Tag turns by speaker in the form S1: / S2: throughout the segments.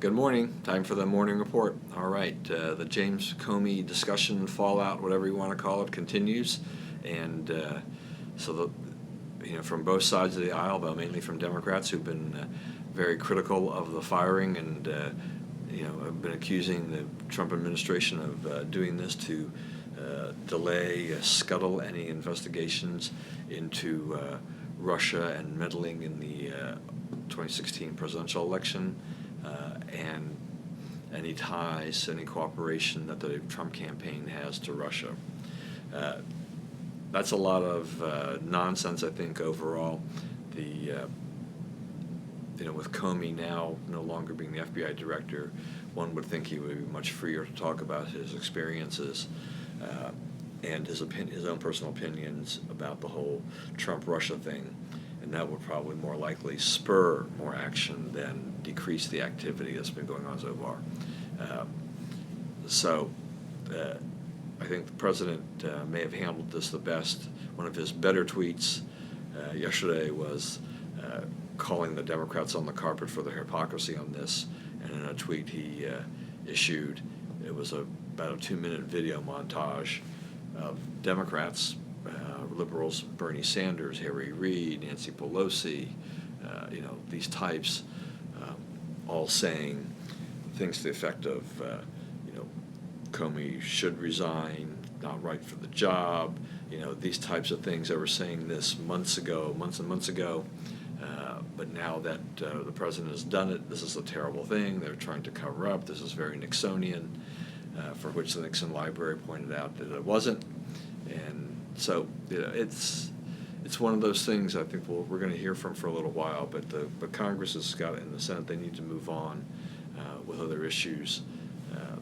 S1: Good morning. Time for the morning report. All right, the James Comey discussion, fallout, whatever you want to call it, continues, and from both sides of the aisle, but mainly from Democrats who've been very critical of the firing and have been accusing the Trump administration of doing this to delay, scuttle any investigations into Russia and meddling in the 2016 presidential election. And any ties, any cooperation that the Trump campaign has to Russia. That's a lot of nonsense, I think, overall. With Comey now no longer being the FBI director, one would think he would be much freer to talk about his experiences and his own personal opinions about the whole Trump-Russia thing. And that would probably more likely spur more action than decrease the activity that's been going on so far. I think the president may have handled this the best. One of his better tweets yesterday was calling the Democrats on the carpet for their hypocrisy on this. And in a tweet he issued, it was about a 2-minute video montage of Democrats, liberals, Bernie Sanders, Harry Reid, Nancy Pelosi, these types, all saying things to the effect of, Comey should resign, not right for the job, these types of things. They were saying this months and months ago, but now that the president has done it, this is a terrible thing. They're trying to cover up. This is very Nixonian, for which the Nixon Library pointed out that it wasn't. And so it's one of those things I think we're going to hear from for a little while, but Congress has got it in the Senate. They need to move on with other issues.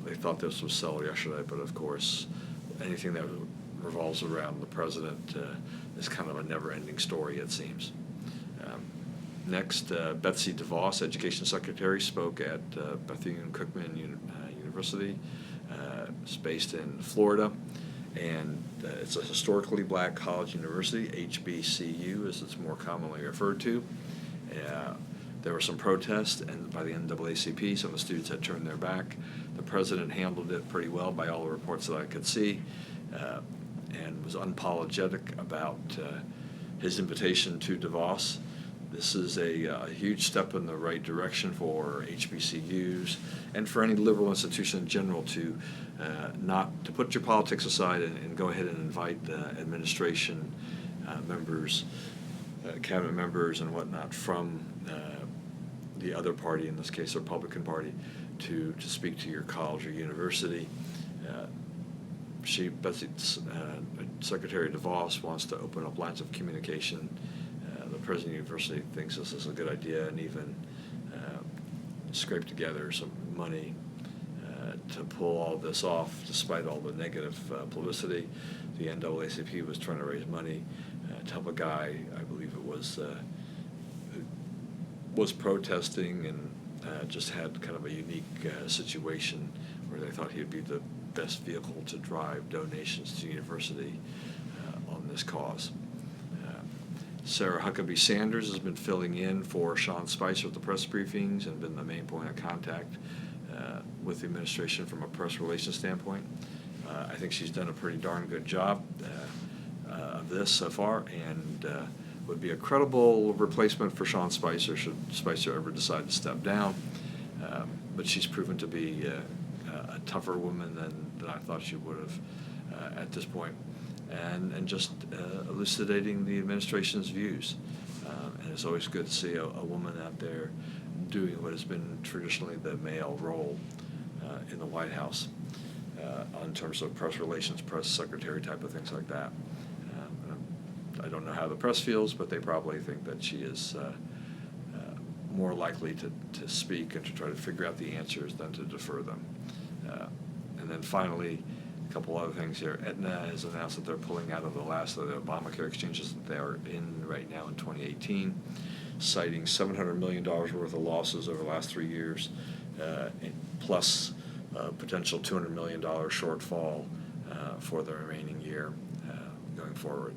S1: They thought this was settled yesterday, but of course anything that revolves around the president is kind of a never-ending story, it seems. Next, Betsy DeVos, Education Secretary, spoke at Bethune-Cookman University. It's based in Florida. And it's a historically black college university, HBCU as it's more commonly referred to. There were some protests and by the NAACP. Some of the students had turned their back. The president handled it pretty well by all the reports that I could see, and was unapologetic about his invitation to DeVos. This is a huge step in the right direction for HBCUs and for any liberal institution in general to not to put your politics aside and go ahead and invite the administration members, cabinet members and whatnot from the other party, in this case the Republican Party, to speak to your college or university. Secretary DeVos wants to open up lines of communication. The president of the university thinks this is a good idea and even scrape together some money to pull all this off despite all the negative publicity. The NAACP was trying to raise money to help a guy, I believe it was, who was protesting and just had kind of a unique situation where they thought he would be the best vehicle to drive donations to the university on this cause. Sarah Huckabee Sanders has been filling in for Sean Spicer at the press briefings and been the main point of contact with the administration from a press relations standpoint. I think she's done a pretty darn good job of this so far, and would be a credible replacement for Sean Spicer should Spicer ever decide to step down. But she's proven to be a tougher woman than I thought she would have at this point. And just elucidating the administration's views. And it's always good to see a woman out there doing what has been traditionally the male role in the White House in terms of press relations, press secretary type of things like that. I don't know how the press feels, but they probably think that she is more likely to speak and to try to figure out the answers than to defer them. And then finally, a couple other things here. Aetna has announced that they're pulling out of the last of the Obamacare exchanges that they are in right now in 2018, citing $700 million worth of losses over the last 3 years, plus potential $200 million shortfall for the remaining year going forward.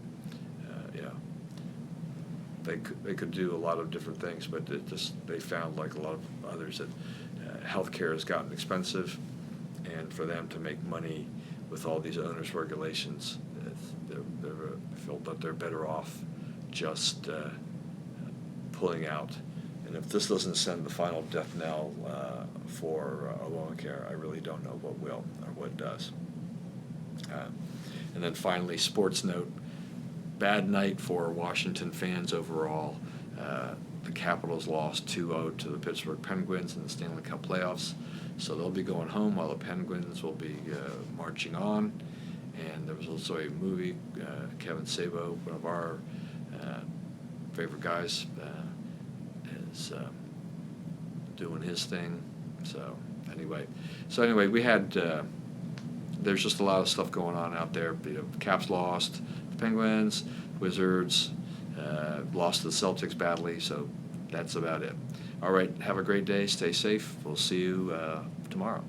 S1: they could do a lot of different things, but they found, like a lot of others, that healthcare has gotten expensive, and for them to make money with all these onerous regulations, they feel that they're better off just pulling out. And if this doesn't send the final death knell for Obamacare, I really don't know what will or what does. And then finally, sports note, bad night for Washington fans overall. The Capitals lost 2-0 to the Pittsburgh Penguins in the Stanley Cup playoffs, so they'll be going home while the Penguins will be marching on. And there was also a movie, Kevin Sabo, one of our favorite guys, is doing his thing. So anyway, we had there's just a lot of stuff going on out there. Caps lost, the Penguins, Wizards lost to the Celtics badly. So that's about it. All right, have a great day. Stay safe. We'll see you tomorrow.